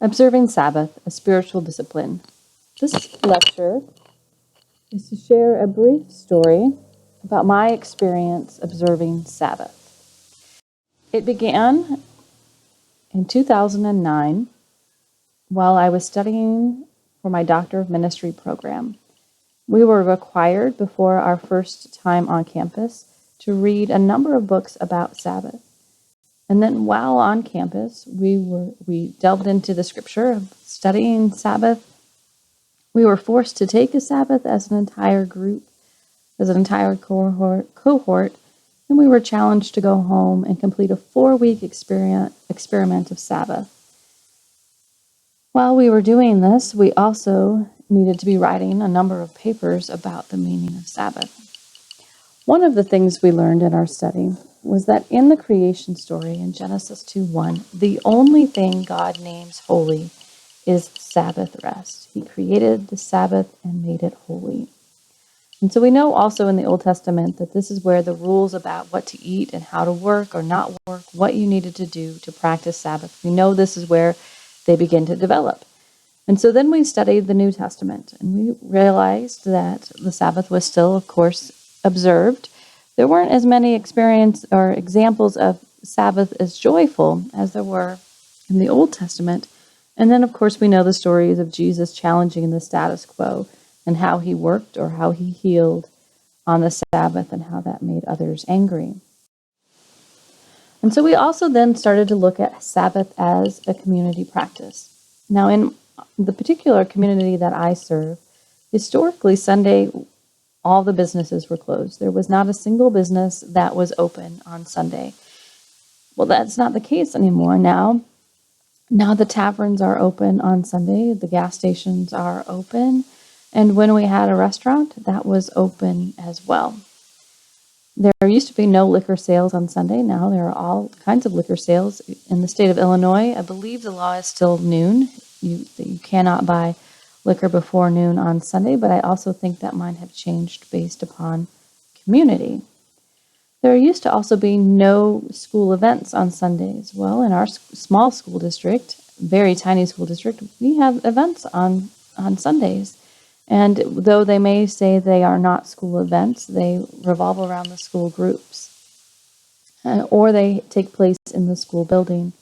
Observing Sabbath, a spiritual discipline. This lecture is to share a brief story about my experience observing Sabbath. It began in 2009 while I was studying for my Doctor of Ministry program. We were required before our first time on campus to read a number of books about Sabbath. And then while on campus, we delved into the scripture of studying Sabbath. We were forced to take a Sabbath as an entire group, as an entire cohort, and we were challenged to go home and complete a 4-week experiment of Sabbath. While we were doing this, we also needed to be writing a number of papers about the meaning of Sabbath. One of the things we learned in our study was that in the creation story in Genesis 2:1, the only thing God names holy is Sabbath rest. He created the Sabbath and made it holy. And so we know also in the Old Testament that this is where the rules about what to eat and how to work or not work, what you needed to do to practice Sabbath, we know this is where they begin to develop. And so then we studied the New Testament, and we realized that the Sabbath was still, of course, observed. There weren't as many experience or examples of Sabbath as joyful as there were in the Old Testament. And then, of course, we know the stories of Jesus challenging the status quo and how he worked or how he healed on the Sabbath and how that made others angry. And so we also then started to look at Sabbath as a community practice. Now, in the particular community that I serve, historically, Sunday, all the businesses were closed. There was not a single business that was open on Sunday. Well, that's not the case anymore now. Now the taverns are open on Sunday, the gas stations are open, and when we had a restaurant, that was open as well. There used to be no liquor sales on Sunday. Now there are all kinds of liquor sales. In the state of Illinois, I believe the law is still noon. You cannot buy liquor before noon on Sunday, but I also think that might have changed based upon community. There used to also be no school events on Sundays. Well, in our small school district, very tiny school district, we have events on Sundays. And though they may say they are not school events, they revolve around the school groups, or they take place in the school building.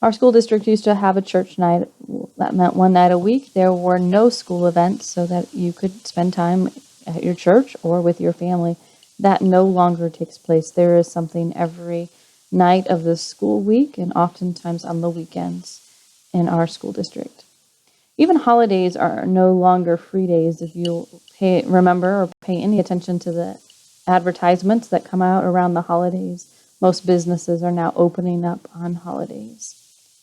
Our school district used to have a church night. That meant one night a week. There were no school events so that you could spend time at your church or with your family. That no longer takes place. There is something every night of the school week and oftentimes on the weekends in our school district. Even holidays are no longer free days. If you remember or pay any attention to the advertisements that come out around the holidays, most businesses are now opening up on holidays.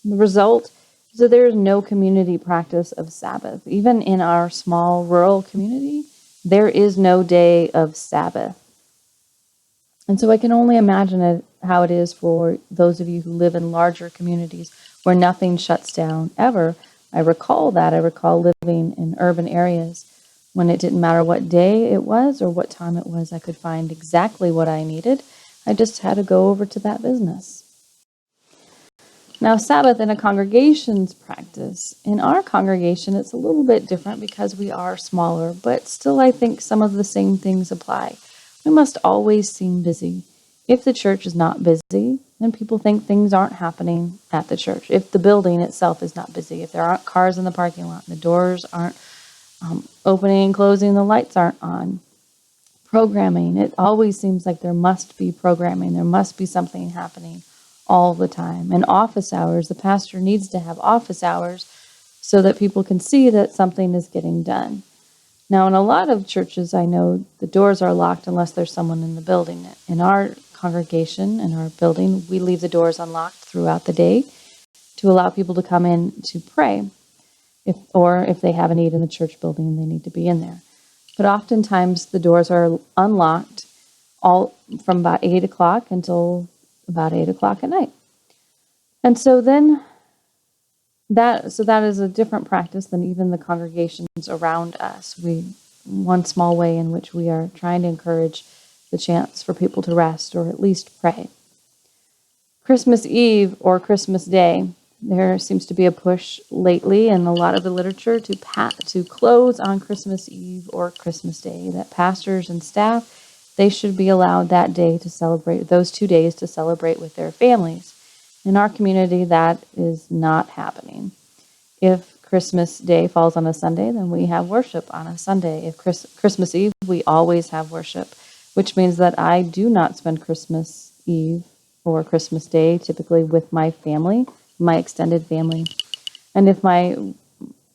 The result is that there is no community practice of Sabbath. Even in our small rural community, there is no day of Sabbath. And so I can only imagine how it is for those of you who live in larger communities where nothing shuts down ever. I recall living in urban areas when it didn't matter what day it was or what time it was. I could find exactly what I needed. I just had to go over to that business. Now, Sabbath in a congregation's practice. In our congregation, it's a little bit different because we are smaller, but still I think some of the same things apply. We must always seem busy. If the church is not busy, then people think things aren't happening at the church. If the building itself is not busy, if there aren't cars in the parking lot, the doors aren't opening and closing, the lights aren't on. Programming, it always seems like there must be programming. There must be something happening all the time. And office hours, the pastor needs to have office hours so that people can see that something is getting done. Now, in a lot of churches, I know the doors are locked unless there's someone in the building. In our congregation, in our building, we leave the doors unlocked throughout the day to allow people to come in to pray. If they have a need in the church building, they need to be in there. But oftentimes the doors are unlocked all from about 8 o'clock until about 8 o'clock at night. And so then that is a different practice than even the congregations around us. One small way in which we are trying to encourage the chance for people to rest or at least pray. Christmas Eve or Christmas Day There seems to be a push lately in a lot of the literature to close on Christmas Eve or Christmas Day, that pastors and staff, they should be allowed that day to celebrate, those 2 days to celebrate with their families. In our community, that is not happening. If Christmas Day falls on a Sunday, then we have worship on a Sunday. If Christmas Eve, we always have worship, which means that I do not spend Christmas Eve or Christmas Day typically with my family, my extended family. And if my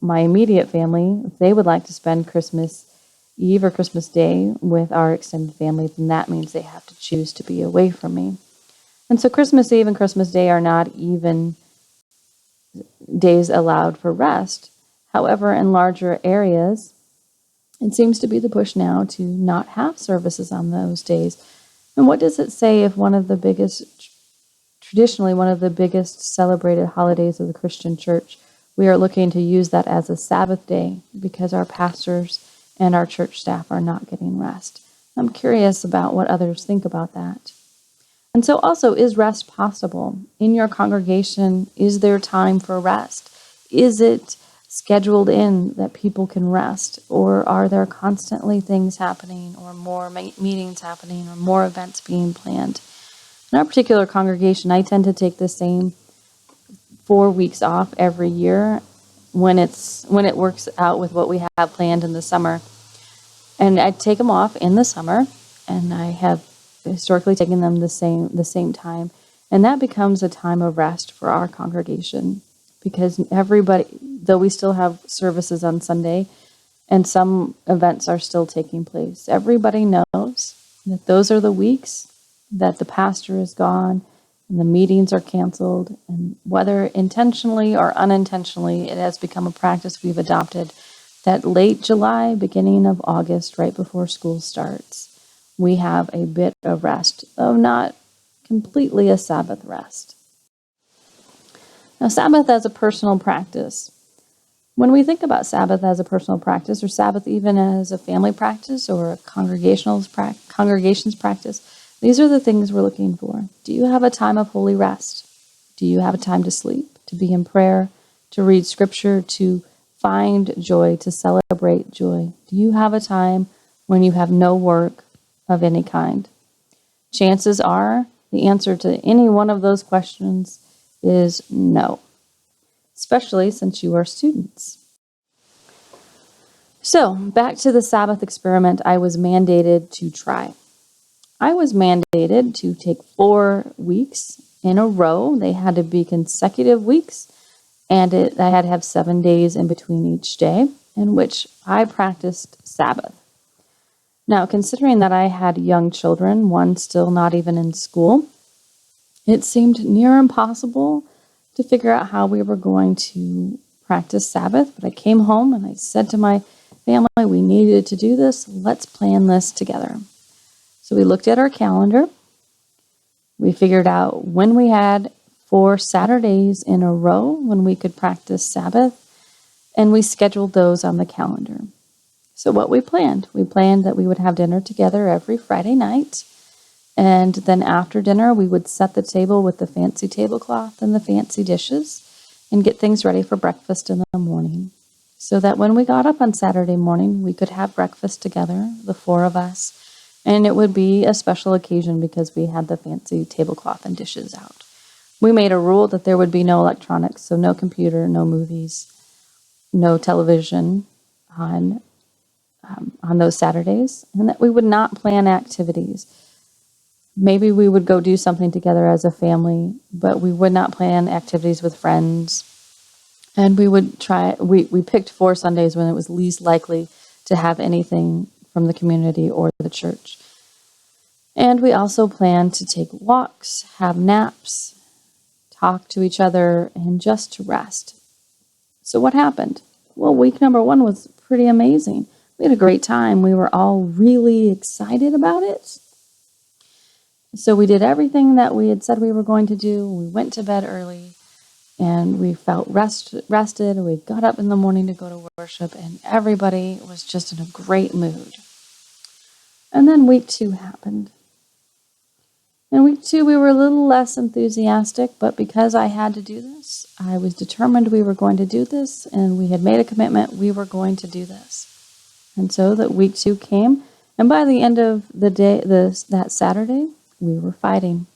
immediate family, if they would like to spend Christmas Eve or Christmas Day with our extended family, then that means they have to choose to be away from me. And so Christmas Eve and Christmas Day are not even days allowed for rest. However, in larger areas, it seems to be the push now to not have services on those days. And what does it say if traditionally one of the biggest celebrated holidays of the Christian church, we are looking to use that as a Sabbath day because our pastors and our church staff are not getting rest? I'm curious about what others think about that. And so also, is rest possible? In your congregation, is there time for rest? Is it scheduled in that people can rest? Or are there constantly things happening, or more meetings happening, or more events being planned? In our particular congregation, I tend to take the same 4 weeks off every year when it works out with what we have planned in the summer. And I take them off in the summer, and I have historically taken them the same time. And that becomes a time of rest for our congregation, because everybody, though we still have services on Sunday and some events are still taking place, everybody knows that those are the weeks that the pastor is gone and the meetings are canceled. And whether intentionally or unintentionally, it has become a practice we've adopted that late July, beginning of August, right before school starts, we have a bit of rest, though not completely a Sabbath rest. Now, Sabbath as a personal practice. When we think about Sabbath as a personal practice, or Sabbath even as a family practice or a congregation's practice, these are the things we're looking for. Do you have a time of holy rest? Do you have a time to sleep, to be in prayer, to read scripture, to find joy, to celebrate joy? Do you have a time when you have no work of any kind? Chances are the answer to any one of those questions is no, especially since you are students. So, back to the Sabbath experiment I was mandated to try. I was mandated to take 4 weeks in a row. They had to be consecutive weeks, and I had to have 7 days in between each day in which I practiced Sabbath. Now, considering that I had young children, one still not even in school, it seemed near impossible to figure out how we were going to practice Sabbath. But I came home and I said to my family, we needed to do this. Let's plan this together. So we looked at our calendar. We figured out when we had 4 Saturdays in a row when we could practice Sabbath, and we scheduled those on the calendar. So what we planned that we would have dinner together every Friday night, and then after dinner we would set the table with the fancy tablecloth and the fancy dishes and get things ready for breakfast in the morning, so that when we got up on Saturday morning we could have breakfast together, the 4 of us, and it would be a special occasion because we had the fancy tablecloth and dishes out. We made a rule that there would be no electronics, so no computer, no movies, no television on those Saturdays, and that we would not plan activities. Maybe we would go do something together as a family, but we would not plan activities with friends. And we picked 4 Sundays when it was least likely to have anything from the community or the church. And we also planned to take walks, have naps, talk to each other, and just to rest. So what happened? Well, week number 1 was pretty amazing. We had a great time. We were all really excited about it. So we did everything that we had said we were going to do. We went to bed early, and we felt rested. We got up in the morning to go to worship, and everybody was just in a great mood. And then week 2 happened. In week 2, we were a little less enthusiastic, but because I had to do this, I was determined we were going to do this, and we had made a commitment we were going to do this. And so that week 2 came, and by the end of the day, that Saturday, we were fighting.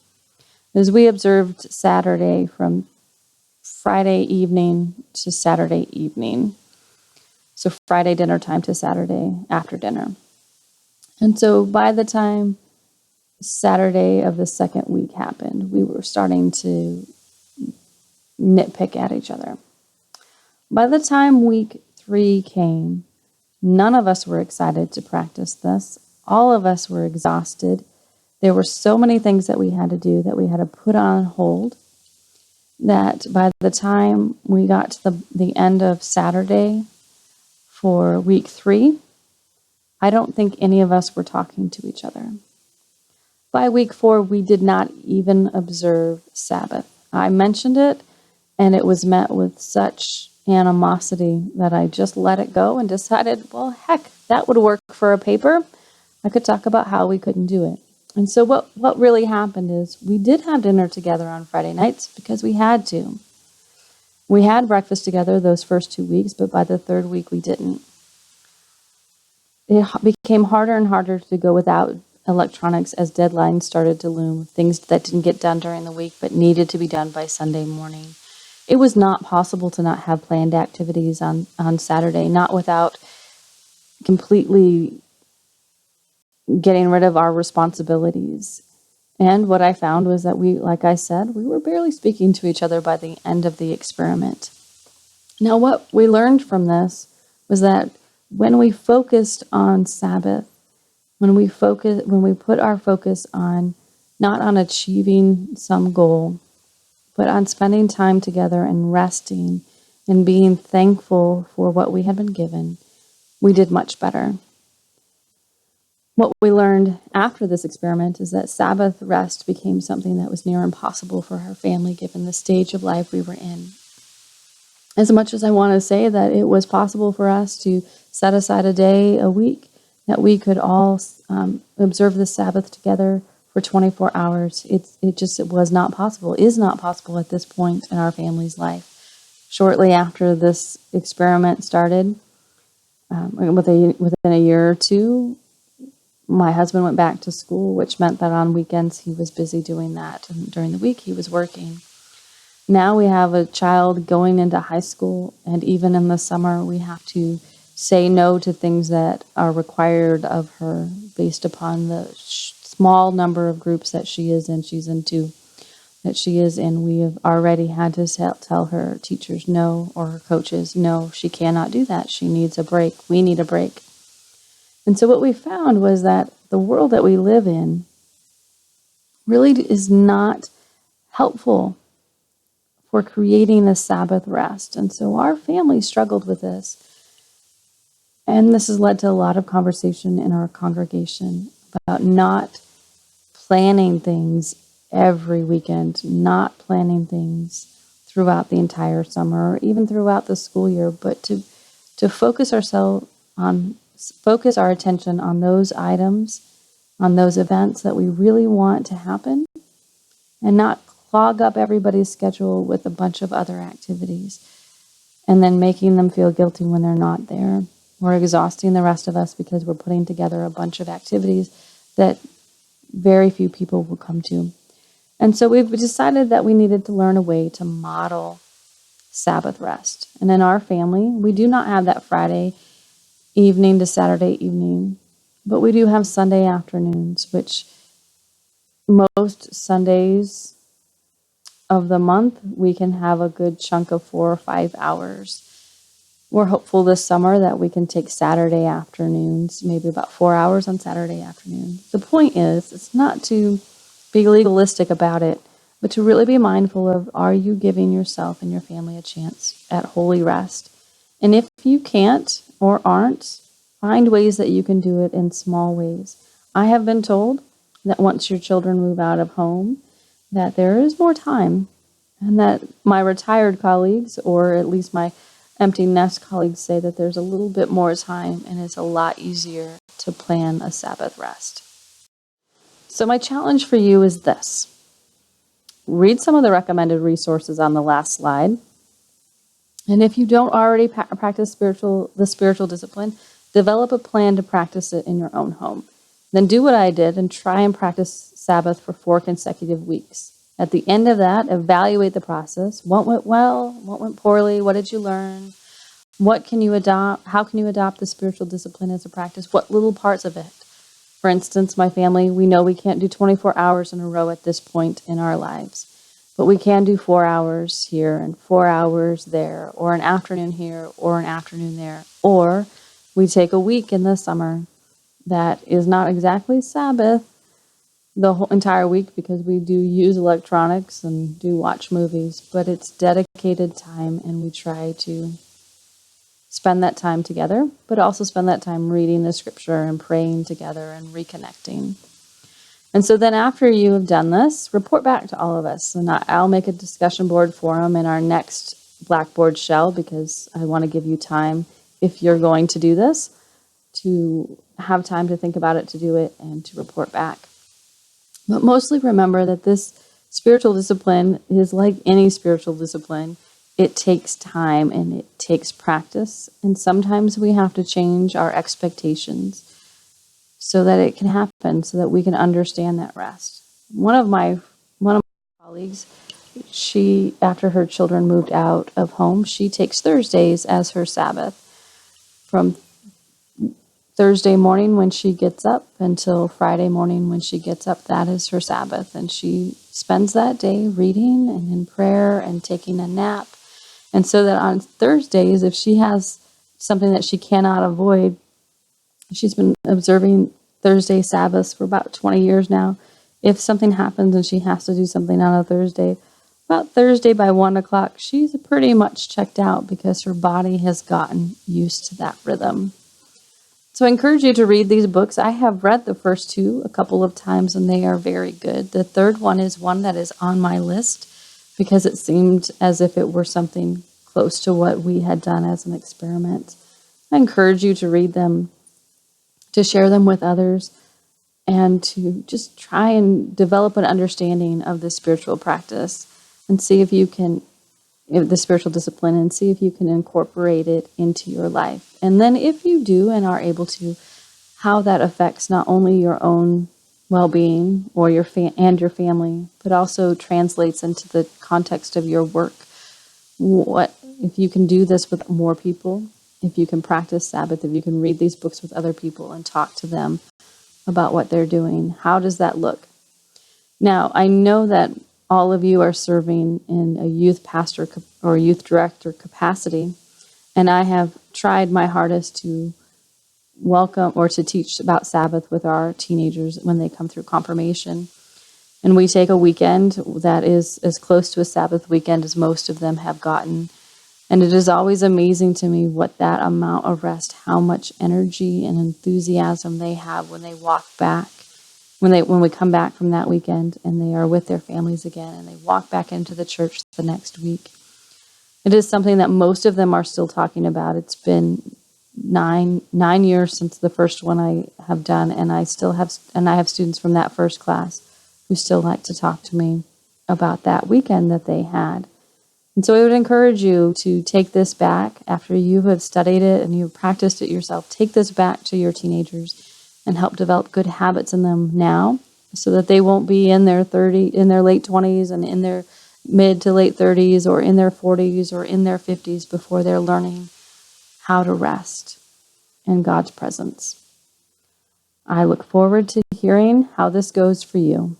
As we observed Saturday from Friday evening to Saturday evening. So Friday dinner time to Saturday after dinner. And so by the time Saturday of the second week happened, we were starting to nitpick at each other. By the time week 3 came, none of us were excited to practice this. All of us were exhausted. There were so many things that we had to do that we had to put on hold, that by the time we got to the end of Saturday for week 3, I don't think any of us were talking to each other. By week 4, we did not even observe Sabbath. I mentioned it, and it was met with such animosity that I just let it go and decided, well, heck, that would work for a paper. I could talk about how we couldn't do it. And so what really happened is we did have dinner together on Friday nights because we had to. We had breakfast together those first 2 weeks, but by the third week we didn't. It became harder and harder to go without electronics as deadlines started to loom, things that didn't get done during the week but needed to be done by Sunday morning. It was not possible to not have planned activities on Saturday, not without completely getting rid of our responsibilities. And what I found was that like I said, we were barely speaking to each other by the end of the experiment. Now, what we learned from this was that when we focused on Sabbath, when we put our focus on not on achieving some goal, but on spending time together and resting and being thankful for what we had been given, we did much better. What we learned after this experiment is that Sabbath rest became something that was near impossible for our family given the stage of life we were in. As much as I want to say that it was possible for us to set aside a day a week that we could all observe the Sabbath together for 24 hours, it was not possible, is not possible at this point in our family's life. Shortly after this experiment started, within a year or two, my husband went back to school, which meant that on weekends he was busy doing that, and during the week he was working. Now we have a child going into high school, and even in the summer we have to say no to things that are required of her based upon the small number of groups that she is in. We have already had to tell her teachers no, or her coaches no, she cannot do that. She needs a break. We need a break. And so what we found was that the world that we live in really is not helpful for creating a Sabbath rest. And so our family struggled with this. And this has led to a lot of conversation in our congregation about not planning things every weekend, not planning things throughout the entire summer or even throughout the school year, but to focus our attention on those items, on those events that we really want to happen, and not clog up everybody's schedule with a bunch of other activities and then making them feel guilty when they're not there, or exhausting the rest of us because we're putting together a bunch of activities that very few people will come to. And so we've decided that we needed to learn a way to model Sabbath rest. And in our family, we do not have that Friday evening to Saturday evening, but we do have Sunday afternoons, which most Sundays of the month, we can have a good chunk of 4 or 5 hours. We're hopeful this summer that we can take Saturday afternoons, maybe about 4 hours on Saturday afternoon. The point is, it's not to be legalistic about it, but to really be mindful of, are you giving yourself and your family a chance at holy rest? And if you can't or aren't, find ways that you can do it in small ways. I have been told that once your children move out of home, that there is more time, and that my retired colleagues, or at least my empty nest colleagues, say that there's a little bit more time and it's a lot easier to plan a Sabbath rest. So my challenge for you is this. Read some of the recommended resources on the last slide. And if you don't already practice the spiritual discipline, develop a plan to practice it in your own home. Then do what I did and try and practice Sabbath for 4 consecutive weeks. At the end of that, evaluate the process. What went well? What went poorly? What did you learn? What can you adopt? How can you adopt the spiritual discipline as a practice? What little parts of it? For instance, my family, we know we can't do 24 hours in a row at this point in our lives. But we can do 4 hours here and 4 hours there, or an afternoon here or an afternoon there. Or we take a week in the summer that is not exactly Sabbath the whole entire week, because we do use electronics and do watch movies, but it's dedicated time, and we try to spend that time together, but also spend that time reading the scripture and praying together and reconnecting. And so then after you have done this, report back to all of us. And I'll make a discussion board forum in our next Blackboard shell, because I want to give you time, if you're going to do this, to have time to think about it, to do it, and to report back. But mostly remember that this spiritual discipline is like any spiritual discipline. It takes time and it takes practice. And sometimes we have to change our expectations so that it can happen, so that we can understand that rest. One of my colleagues, she, after her children moved out of home, she takes Thursdays as her Sabbath. From Thursday morning when she gets up until Friday morning when she gets up, that is her Sabbath. And she spends that day reading and in prayer and taking a nap. And so that on Thursdays, if she has something that she cannot avoid, she's been observing Thursday Sabbaths for about 20 years now. If something happens and she has to do something on a Thursday, about Thursday by 1 o'clock, she's pretty much checked out, because her body has gotten used to that rhythm. So I encourage you to read these books. I have read the first 2 a couple of times, and they are very good. The third one is one that is on my list, because it seemed as if it were something close to what we had done as an experiment. I encourage you to read them, to share them with others, and to just try and develop an understanding of the spiritual practice, and see if you can, the spiritual discipline, and see if you can incorporate it into your life. And then if you do and are able to, how that affects not only your own well-being or your your family, but also translates into the context of your work. What if you can do this with more people? If you can practice Sabbath, if you can read these books with other people and talk to them about what they're doing, how does that look? Now, I know that all of you are serving in a youth pastor or youth director capacity, and I have tried my hardest to welcome or to teach about Sabbath with our teenagers when they come through confirmation. And we take a weekend that is as close to a Sabbath weekend as most of them have gotten. And it is always amazing to me what that amount of rest, how much energy and enthusiasm they have when they walk back, when we come back from that weekend and they are with their families again and they walk back into the church the next week. It is something that most of them are still talking about. It's been nine years since the first one I have done, and I have students from that first class who still like to talk to me about that weekend that they had. And so I would encourage you to take this back after you have studied it and you've practiced it yourself. Take this back to your teenagers and help develop good habits in them now, so that they won't be in their late 20s and in their mid to late 30s or in their 40s or in their 50s before they're learning how to rest in God's presence. I look forward to hearing how this goes for you.